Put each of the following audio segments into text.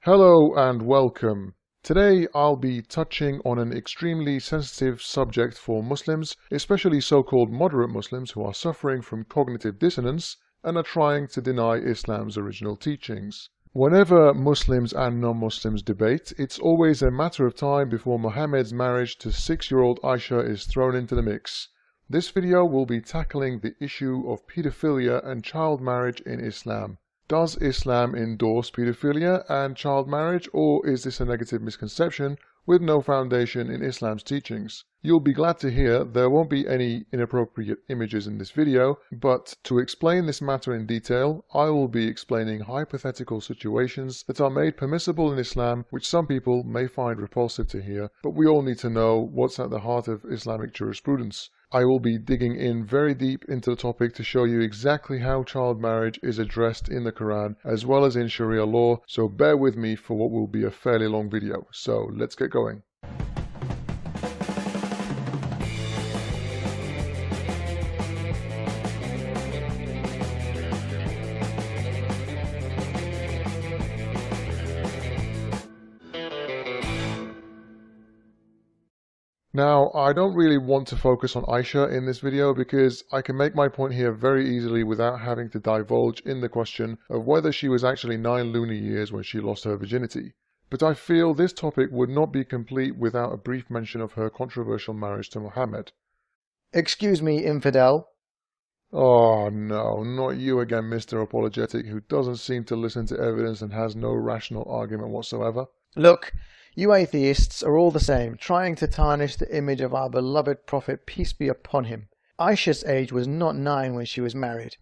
Hello and welcome. Today I'll be touching on an extremely sensitive subject for Muslims, especially so-called moderate Muslims who are suffering from cognitive dissonance and are trying to deny Islam's original teachings. Whenever Muslims and non-Muslims debate, it's always a matter of time before Muhammad's marriage to 6-year-old Aisha is thrown into the mix. This video will be tackling the issue of pedophilia and child marriage in Islam. Does Islam endorse pedophilia and child marriage, or is this a negative misconception with no foundation in Islam's teachings? You'll be glad to hear there won't be any inappropriate images in this video, but to explain this matter in detail, I will be explaining hypothetical situations that are made permissible in Islam, which some people may find repulsive to hear, but we all need to know what's at the heart of Islamic jurisprudence. I will be digging in very deep into the topic to show you exactly how child marriage is addressed in the Quran as well as in Sharia law, so bear with me for what will be a fairly long video. So let's get going. Now, I don't really want to focus on Aisha in this video because I can make my point here very easily without having to divulge in the question of whether she was actually 9 lunar years when she lost her virginity. But I feel this topic would not be complete without a brief mention of her controversial marriage to Muhammad. Excuse me, infidel. Oh no, not you again, Mr. Apologetic, who doesn't seem to listen to evidence and has no rational argument whatsoever. Look, you atheists are all the same, trying to tarnish the image of our beloved Prophet, peace be upon him. Aisha's age was not 9 when she was married.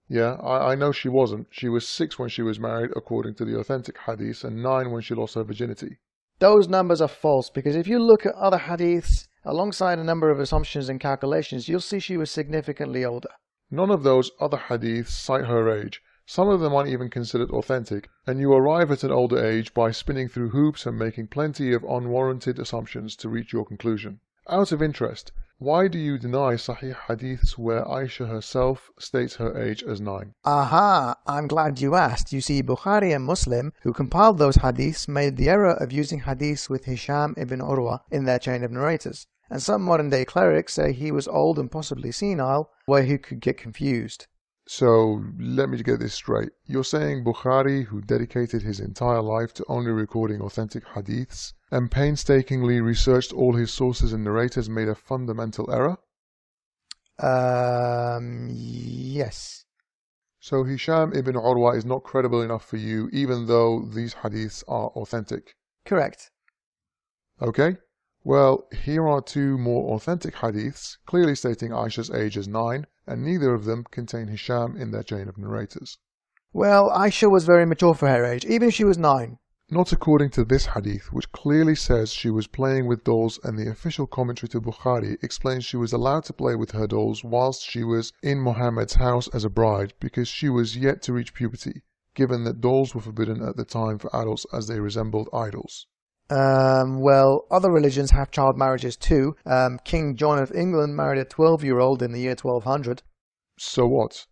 Yeah, I know she wasn't. She was 6 when she was married, according to the authentic Hadiths, and 9 when she lost her virginity. Those numbers are false, because if you look at other Hadiths, alongside a number of assumptions and calculations, you'll see she was significantly older. None of those other Hadiths cite her age. Some of them aren't even considered authentic, and you arrive at an older age by spinning through hoops and making plenty of unwarranted assumptions to reach your conclusion. Out of interest, why do you deny Sahih Hadiths where Aisha herself states her age as 9? Aha, I'm glad you asked. You see, Bukhari and Muslim, who compiled those Hadiths, made the error of using Hadiths with Hisham ibn Urwa in their chain of narrators. And some modern-day clerics say he was old and possibly senile, where he could get confused. So, let me get this straight. You're saying Bukhari, who dedicated his entire life to only recording authentic hadiths, and painstakingly researched all his sources and narrators, made a fundamental error? Yes. So Hisham ibn Urwa is not credible enough for you, even though these hadiths are authentic? Correct. Okay. Well, here are 2 more authentic hadiths, clearly stating Aisha's age as 9, and neither of them contain Hisham in their chain of narrators. Well, Aisha was very mature for her age, even if she was 9. Not according to this hadith, which clearly says she was playing with dolls, and the official commentary to Bukhari explains she was allowed to play with her dolls whilst she was in Muhammad's house as a bride because she was yet to reach puberty, given that dolls were forbidden at the time for adults as they resembled idols. Well, other religions have child marriages too. King John of England married a 12-year-old in the year 1200. So what?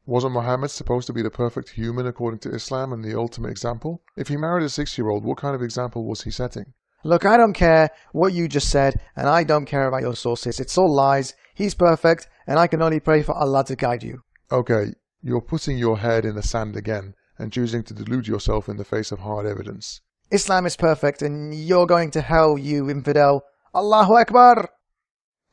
Wasn't Muhammad supposed to be the perfect human according to Islam and the ultimate example? If he married a 6-year-old, what kind of example was he setting? Look, I don't care what you just said, and I don't care about your sources. It's all lies. He's perfect, and I can only pray for Allah to guide you. Okay, you're putting your head in the sand again, and choosing to delude yourself in the face of hard evidence. Islam is perfect, and you're going to hell, you infidel. Allahu Akbar!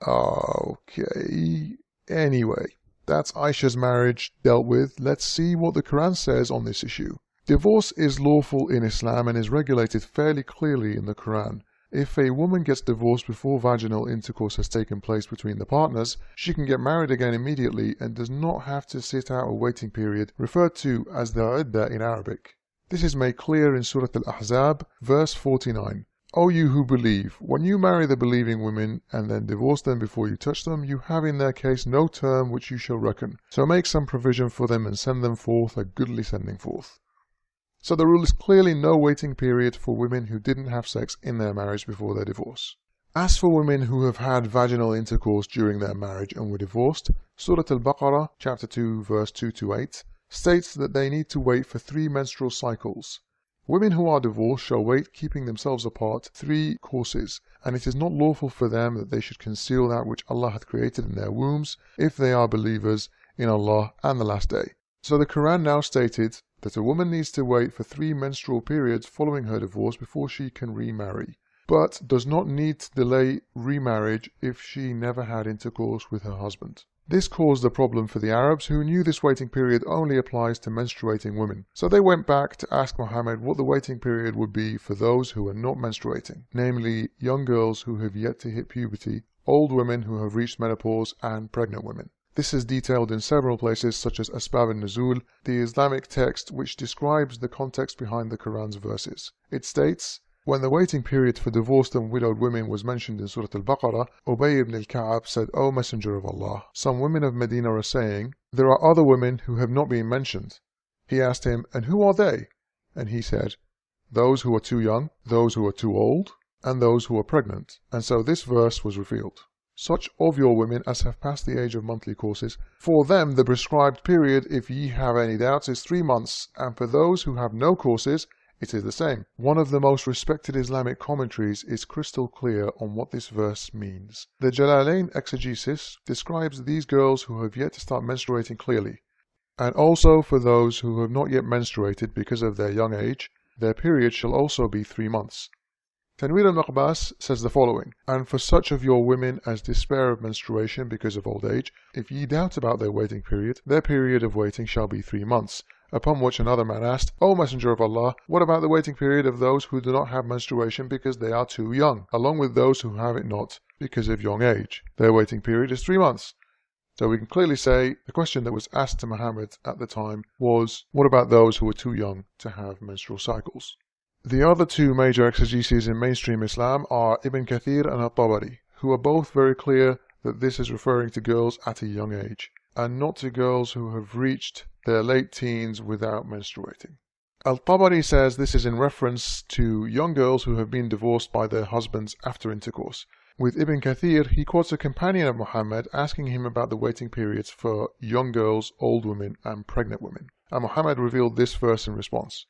Okay. Anyway, that's Aisha's marriage dealt with. Let's see what the Quran says on this issue. Divorce is lawful in Islam and is regulated fairly clearly in the Quran. If a woman gets divorced before vaginal intercourse has taken place between the partners, she can get married again immediately and does not have to sit out a waiting period, referred to as the iddah in Arabic. This is made clear in Surah Al-Ahzab, verse 49. O you who believe, when you marry the believing women and then divorce them before you touch them, you have in their case no term which you shall reckon. So make some provision for them and send them forth a goodly sending forth. So the rule is clearly no waiting period for women who didn't have sex in their marriage before their divorce. As for women who have had vaginal intercourse during their marriage and were divorced, Surah Al-Baqarah, chapter 2, verse 2 to 8, states that they need to wait for 3 menstrual cycles. Women who are divorced shall wait, keeping themselves apart, 3 courses, and it is not lawful for them that they should conceal that which Allah hath created in their wombs, if they are believers in Allah and the Last Day. So the Quran now stated that a woman needs to wait for 3 menstrual periods following her divorce before she can remarry, but does not need to delay remarriage if she never had intercourse with her husband. This caused a problem for the Arabs, who knew this waiting period only applies to menstruating women. So they went back to ask Muhammad what the waiting period would be for those who are not menstruating, namely young girls who have yet to hit puberty, old women who have reached menopause, and pregnant women. This is detailed in several places such as Asbab al-Nuzul, the Islamic text which describes the context behind the Quran's verses. It states, when the waiting period for divorced and widowed women was mentioned in Surah Al-Baqarah, Ubay ibn al-Ka'ab said, O Messenger of Allah, some women of Medina are saying, there are other women who have not been mentioned. He asked him, and who are they? And he said, those who are too young, those who are too old, and those who are pregnant. And so this verse was revealed. Such of your women as have passed the age of monthly courses, for them the prescribed period, if ye have any doubts, is 3 months, and for those who have no courses, it is the same. One of the most respected Islamic commentaries is crystal clear on what this verse means. The Jalalayn exegesis describes these girls who have yet to start menstruating clearly, and also for those who have not yet menstruated because of their young age, their period shall also be 3 months. Tanwir al-Miqbas says the following, and for such of your women as despair of menstruation because of old age, if ye doubt about their waiting period, their period of waiting shall be 3 months. Upon which another man asked, O Messenger of Allah, what about the waiting period of those who do not have menstruation because they are too young, along with those who have it not because of young age? Their waiting period is 3 months. So we can clearly say the question that was asked to Muhammad at the time was, what about those who are too young to have menstrual cycles? The other 2 major exegeses in mainstream Islam are Ibn Kathir and al-Tabari, who are both very clear that this is referring to girls at a young age, and not to girls who have reached their late teens without menstruating. Al-Tabari says this is in reference to young girls who have been divorced by their husbands after intercourse. With Ibn Kathir, he quotes a companion of Muhammad asking him about the waiting periods for young girls, old women, and pregnant women, and Muhammad revealed this verse in response.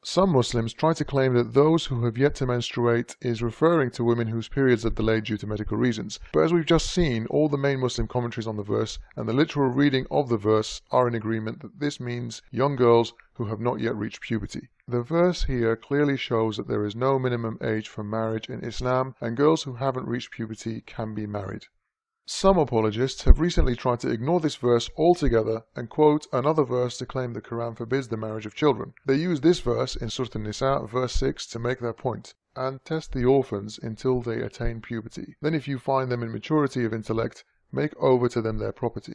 Some Muslims try to claim that those who have yet to menstruate is referring to women whose periods are delayed due to medical reasons, but as we've just seen, all the main Muslim commentaries on the verse and the literal reading of the verse are in agreement that this means young girls who have not yet reached puberty. The verse here clearly shows that there is no minimum age for marriage in Islam, and girls who haven't reached puberty can be married. Some apologists have recently tried to ignore this verse altogether and quote another verse to claim the Quran forbids the marriage of children. They use this verse in Surah An-Nisa, verse 6, to make their point, and test the orphans until they attain puberty. Then if you find them in maturity of intellect, make over to them their property.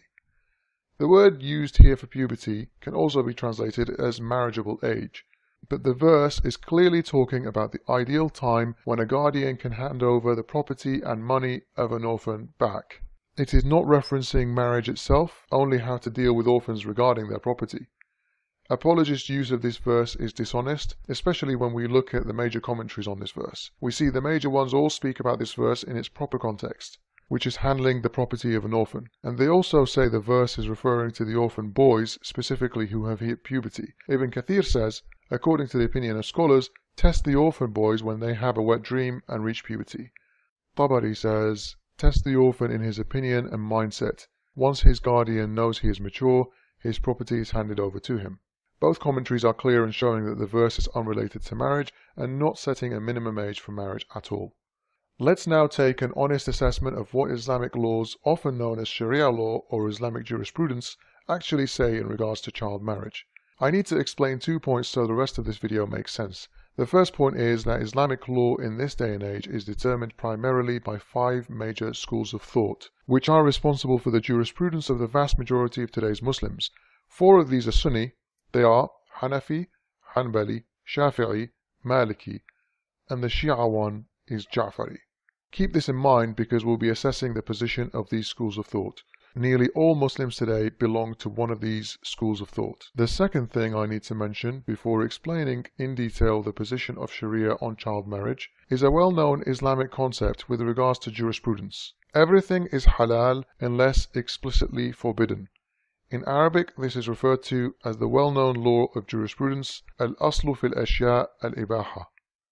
The word used here for puberty can also be translated as marriageable age, but the verse is clearly talking about the ideal time when a guardian can hand over the property and money of an orphan back. It is not referencing marriage itself, only how to deal with orphans regarding their property. Apologists' use of this verse is dishonest, especially when we look at the major commentaries on this verse. We see the major ones all speak about this verse in its proper context, which is handling the property of an orphan, and they also say the verse is referring to the orphan boys specifically who have hit puberty. Ibn Kathir says, according to the opinion of scholars, test the orphan boys when they have a wet dream and reach puberty. Tabari says, test the orphan in his opinion and mindset. Once his guardian knows he is mature, his property is handed over to him. Both commentaries are clear in showing that the verse is unrelated to marriage and not setting a minimum age for marriage at all. Let's now take an honest assessment of what Islamic laws, often known as Sharia law or Islamic jurisprudence, actually say in regards to child marriage. I need to explain 2 points so the rest of this video makes sense. The first point is that Islamic law in this day and age is determined primarily by 5 major schools of thought, which are responsible for the jurisprudence of the vast majority of today's Muslims. 4 of these are Sunni. They are Hanafi, Hanbali, Shafi'i, Maliki, and the Shia one is Ja'fari. Keep this in mind because we'll be assessing the position of these schools of thought. Nearly all Muslims today belong to one of these schools of thought. The second thing I need to mention before explaining in detail the position of Sharia on child marriage is a well-known Islamic concept with regards to jurisprudence. Everything is halal unless explicitly forbidden. In Arabic, this is referred to as the well-known law of jurisprudence, al-aslu fil ashya al-ibaha.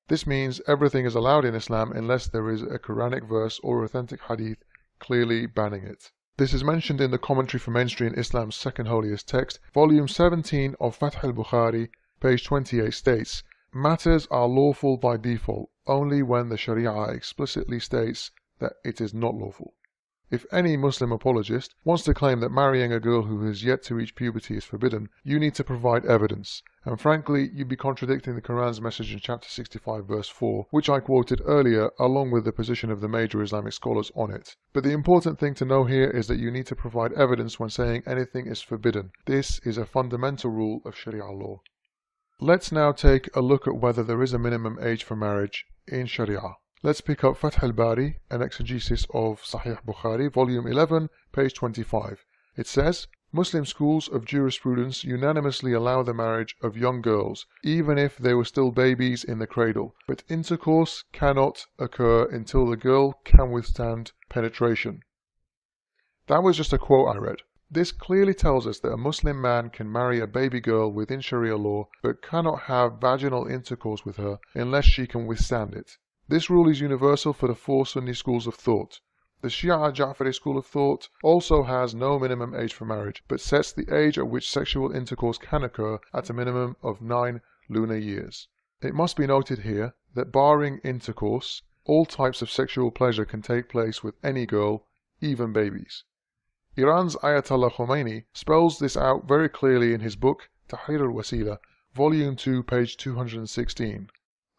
This means everything is allowed in Islam unless there is a Quranic verse or authentic hadith clearly banning it. This is mentioned in the Commentary for Mainstream Islam's second holiest text, volume 17 of Fath al-Bukhari, page 28 states, "Matters are lawful by default only when the Sharia explicitly states that it is not lawful." If any Muslim apologist wants to claim that marrying a girl who has yet to reach puberty is forbidden, you need to provide evidence. And frankly, you'd be contradicting the Quran's message in chapter 65 verse 4, which I quoted earlier, along with the position of the major Islamic scholars on it. But the important thing to know here is that you need to provide evidence when saying anything is forbidden. This is a fundamental rule of Sharia law. Let's now take a look at whether there is a minimum age for marriage in Sharia. Let's pick up Fath al-Bari, an exegesis of Sahih Bukhari, volume 11, page 25. It says, "Muslim schools of jurisprudence unanimously allow the marriage of young girls, even if they were still babies in the cradle, but intercourse cannot occur until the girl can withstand penetration." That was just a quote I read. This clearly tells us that a Muslim man can marry a baby girl within Sharia law, but cannot have vaginal intercourse with her unless she can withstand it. This rule is universal for the four Sunni schools of thought. The Shia Ja'fari school of thought also has no minimum age for marriage, but sets the age at which sexual intercourse can occur at a minimum of 9 lunar years. It must be noted here that barring intercourse, all types of sexual pleasure can take place with any girl, even babies. Iran's Ayatollah Khomeini spells this out very clearly in his book Tahrir al-Wasila, volume 2, page 216.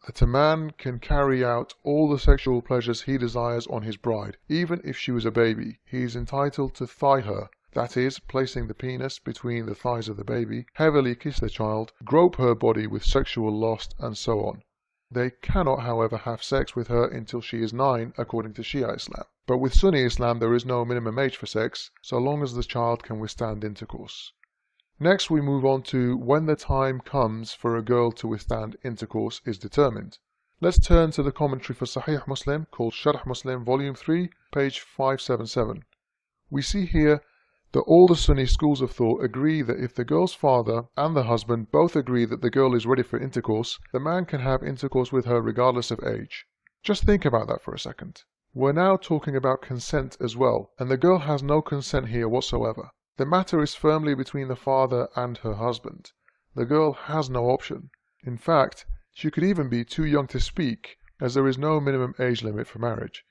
That a man can carry out all the sexual pleasures he desires on his bride, even if she was a baby. He is entitled to thigh her, that is, placing the penis between the thighs of the baby, heavily kiss the child, grope her body with sexual lust, and so on. They cannot, however, have sex with her until she is 9, according to Shia Islam. But with Sunni Islam there is no minimum age for sex, so long as the child can withstand intercourse. Next we move on to when the time comes for a girl to withstand intercourse is determined. Let's turn to the commentary for Sahih Muslim called Sharh Muslim volume 3, page 577. We see here that all the Sunni schools of thought agree that if the girl's father and the husband both agree that the girl is ready for intercourse, the man can have intercourse with her regardless of age. Just think about that for a second. We're now talking about consent as well, and the girl has no consent here whatsoever. The matter is firmly between the father and her husband. The girl has no option. In fact, she could even be too young to speak, as there is no minimum age limit for marriage.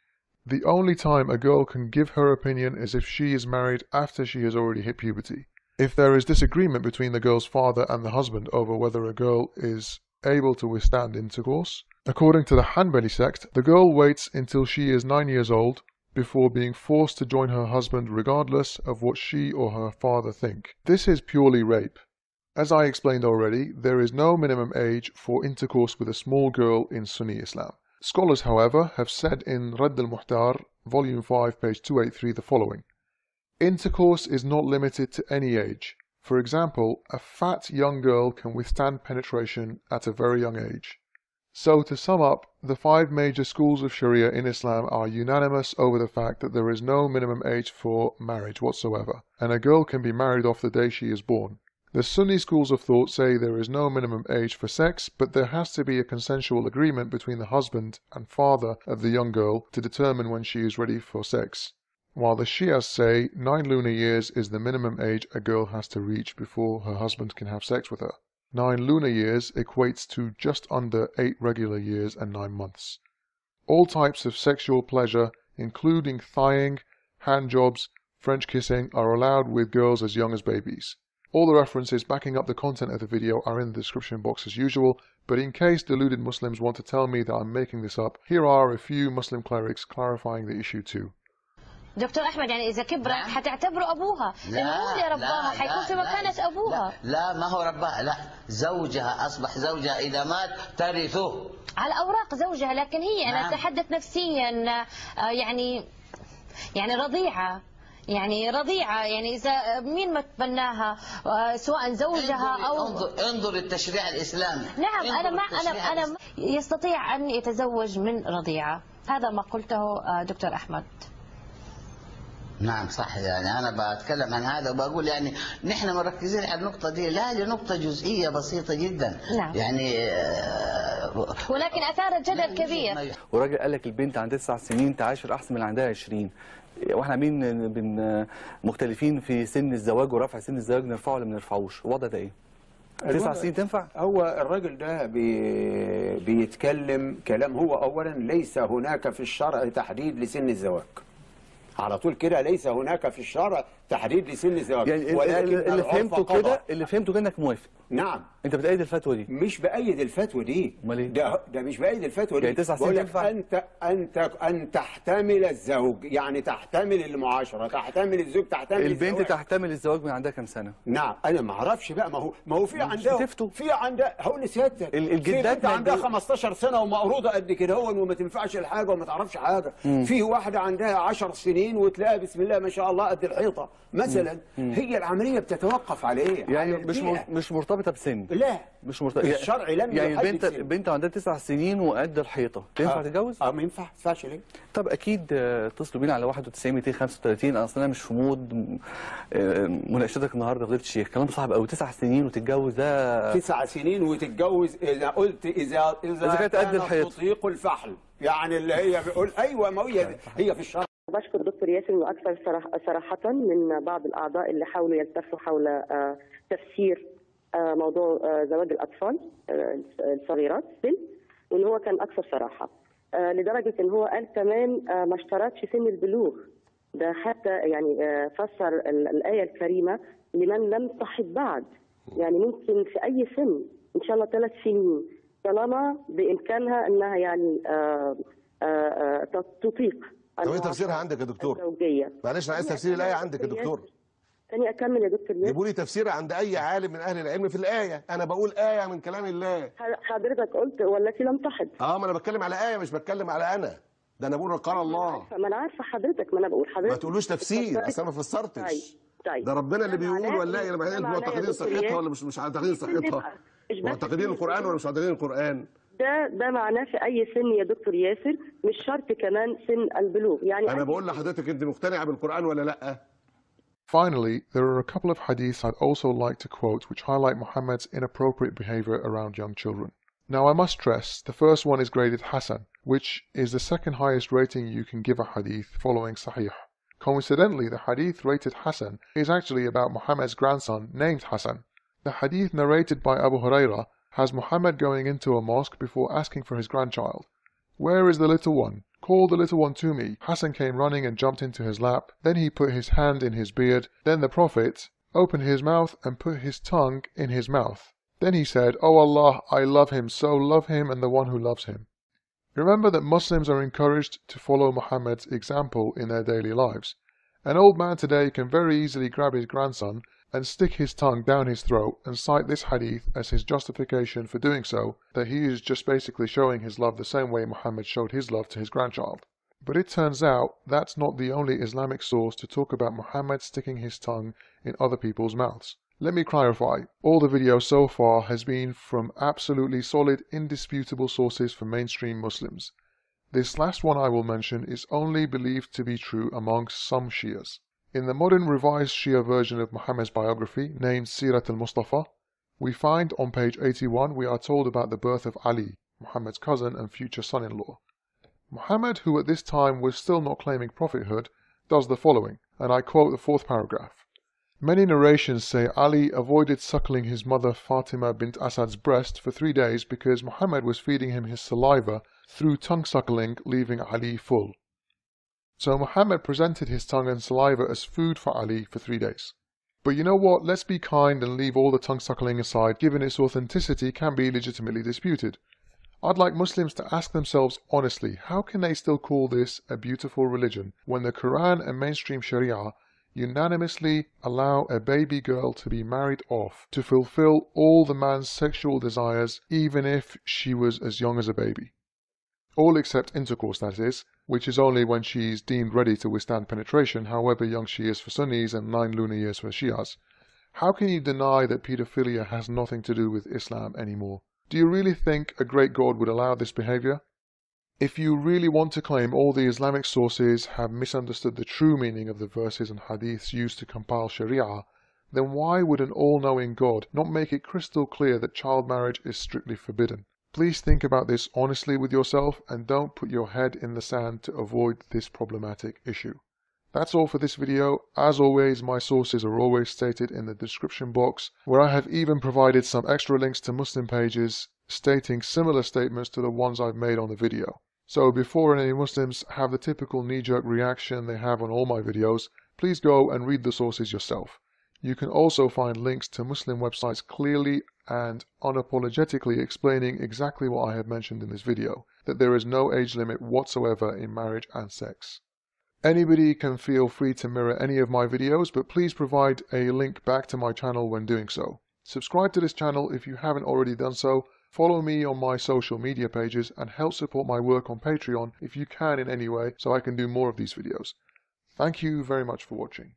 The only time a girl can give her opinion is if she is married after she has already hit puberty. If there is disagreement between the girl's father and the husband over whether a girl is able to withstand intercourse, according to the Hanbali sect, the girl waits until she is 9 years old, before being forced to join her husband regardless of what she or her father think. This is purely rape. As I explained already, there is no minimum age for intercourse with a small girl in Sunni Islam. Scholars, however, have said in Radd al-Muhtar, volume 5, page 283 the following: "Intercourse is not limited to any age. For example, a fat young girl can withstand penetration at a very young age." So to sum up, the 5 major schools of Sharia in Islam are unanimous over the fact that there is no minimum age for marriage whatsoever, and a girl can be married off the day she is born. The Sunni schools of thought say there is no minimum age for sex, but there has to be a consensual agreement between the husband and father of the young girl to determine when she is ready for sex. While the Shias say 9 lunar years is the minimum age a girl has to reach before her husband can have sex with her. 9 lunar years equates to just under 8 regular years and 9 months. All types of sexual pleasure, including thighing, hand jobs, French kissing, are allowed with girls as young as babies. All the references backing up the content of the video are in the description box as usual, but in case deluded Muslims want to tell me that I'm making this up, here are a few Muslim clerics clarifying the issue too. دكتور أحمد يعني إذا كبرت حتعتبره أبوها، لأنه هو اللي رباها، حيكون في مكانة أبوها. لا ما هو رباها، لا زوجها أصبح زوجها إذا مات ترثه. على أوراق زوجها، لكن هي أنا أتحدث نفسيا يعني رضيعة. يعني رضيعة، يعني إذا مين ما تبناها سواء زوجها أو انظر التشريع الإسلامي. نعم أنا يستطيع أن يتزوج من رضيعة، هذا ما قلته دكتور أحمد. نعم صح. يعني أنا بتكلم عن هذا وبقول يعني نحن مركزين على النقطة دي، لا هذه نقطة جزئية بسيطة جدا. نعم. يعني ولكن أثارت جدل كبير. وراجل قال لك البنت عندها 9 سنين تعاشر أحسن من اللي عندها 20. واحنا عاملين مختلفين في سن الزواج ورفع سن الزواج، نرفعه ولا ما نرفعوش؟ الوضع ده ايه؟ 9 سنين تنفع؟ هو الراجل ده بيتكلم كلام. هو اولا ليس هناك في الشرع تحديد لسن الزواج، على طول كده ليس هناك في الشرع تحديد لسن الزواج. يعني ولكن اللي فهمته كده انك موافق. نعم. انت بتأيد الفتوى دي؟ مش بأيد الفتوى دي. امال ايه؟ ده مش بأيد الفتوى دي. يعني 9 سنين تنفع؟ أن تحتمل الزوج، يعني تحتمل المعاشرة، تحتمل الزوج، تحتمل البنت الزواج. تحتمل الزواج من عندها كام سنة؟ نعم. أنا ما أعرفش بقى. ما هو في عندها هقول لسيادتك الجدات في عندها 15 سنة ومقروضة قد كده وما تنفعش الحاجة وما تعرفش حاجة. في واحدة عندها 10 سنين وتلاقيها بسم الله ما شاء الله قد الحيطة مثلا. هي العملية بتتوقف على إيه؟ يعني مش مرتبطة بسن. لا مش مرتبطة. الشرع لم يعني البنت عندها 9 سنين وقد الحيطة تنفع تتجوز؟ ما ينفعش ليه؟ طب اكيد اتصلوا بينا على 91 235. اصل انا مش في مود مناقشتك النهارده فضيله الشيخ. كلام صعب قوي. 9 سنين وتتجوز ده 9 سنين وتتجوز اذا قلت اذا كانت قد الحيطة تطيق الفحل، يعني اللي هي بيقول ايوه. ما هي في الشرع. بشكر دكتور ياسر انه اكثر صراحه من بعض الاعضاء اللي حاولوا يلتفوا حول تفسير موضوع زواج الاطفال الصغيرات وان هو كان اكثر صراحه، لدرجه ان هو قال كمان ما اشترطش سن البلوغ. ده حتى يعني فسر الايه الكريمه لمن لم تحض بعد، يعني ممكن في اي سن ان شاء الله 3 سنين طالما بامكانها انها يعني تطيق. طب ايه تفسيرها عندك يا دكتور؟ الزوجية. معلش انا عايز تفسير الايه عندك يا دكتور. ثاني اكمل يا دكتور ياسر. جيبوا لي تفسير عند اي عالم من اهل العلم في الايه. انا بقول ايه من كلام الله. حضرتك قلت والتي لم تحض. ما انا بتكلم على ايه، مش بتكلم على انا. ده انا بقول قال الله. ما انا عارفه حضرتك، ما انا بقول حضرتك ما تقولوش تفسير، اصل انا ما فسرتش. طيب ده ربنا اللي بيقول ولا ايه؟ بعدين معتقدين صحتها ولا مش معتقدين صحتها؟ معتقدين القران ولا مش معتقدين القران؟ ده معناه في اي سن يا دكتور ياسر، مش شرط كمان سن البلوغ. يعني انا بقول لحضرتك انت مقتنعه بالقران ولا لا؟ Finally, there are a couple of hadiths I'd also like to quote which highlight Muhammad's inappropriate behavior around young children. Now I must stress, the first one is graded Hasan, which is the second highest rating you can give a hadith following Sahih. Coincidentally, the hadith rated Hasan is actually about Muhammad's grandson named Hasan. The hadith narrated by Abu Hurairah has Muhammad going into a mosque before asking for his grandchild. "Where is the little one? Call the little one to me." Hassan came running and jumped into his lap. Then he put his hand in his beard. Then the Prophet opened his mouth and put his tongue in his mouth. Then he said, "Oh Allah, I love him, so love him and the one who loves him." Remember that Muslims are encouraged to follow Muhammad's example in their daily lives. An old man today can very easily grab his grandson and stick his tongue down his throat and cite this hadith as his justification for doing so, that he is just basically showing his love the same way Muhammad showed his love to his grandchild. But it turns out that's not the only Islamic source to talk about Muhammad sticking his tongue in other people's mouths. Let me clarify, all the video so far has been from absolutely solid, indisputable sources from mainstream Muslims. This last one I will mention is only believed to be true amongst some Shias. In the modern revised Shia version of Muhammad's biography, named Sirat al-Mustafa, we find on page 81 we are told about the birth of Ali, Muhammad's cousin and future son-in-law. Muhammad, who at this time was still not claiming prophethood, does the following, and I quote the 4th paragraph. Many narrations say Ali avoided suckling his mother Fatima bint Asad's breast for 3 days because Muhammad was feeding him his saliva through tongue-suckling, leaving Ali full. So Muhammad presented his tongue and saliva as food for Ali for 3 days. But you know what? Let's be kind and leave all the tongue-suckling aside, given its authenticity can be legitimately disputed. I'd like Muslims to ask themselves honestly, how can they still call this a beautiful religion when the Quran and mainstream Sharia unanimously allow a baby girl to be married off to fulfill all the man's sexual desires, even if she was as young as a baby? All except intercourse, that is, which is only when she is deemed ready to withstand penetration, however young she is for Sunnis and 9 lunar years for Shias. How can you deny that pedophilia has nothing to do with Islam anymore? Do you really think a great God would allow this behavior? If you really want to claim all the Islamic sources have misunderstood the true meaning of the verses and hadiths used to compile Sharia, then why would an all-knowing God not make it crystal clear that child marriage is strictly forbidden? Please think about this honestly with yourself and don't put your head in the sand to avoid this problematic issue. That's all for this video. As always, my sources are always stated in the description box, where I have even provided some extra links to Muslim pages stating similar statements to the ones I've made on the video. So before any Muslims have the typical knee-jerk reaction they have on all my videos, please go and read the sources yourself. You can also find links to Muslim websites clearly and unapologetically explaining exactly what I have mentioned in this video, that there is no age limit whatsoever in marriage and sex. Anybody can feel free to mirror any of my videos, but please provide a link back to my channel when doing so. Subscribe to this channel if you haven't already done so. Follow me on my social media pages and help support my work on Patreon if you can in any way so I can do more of these videos. Thank you very much for watching.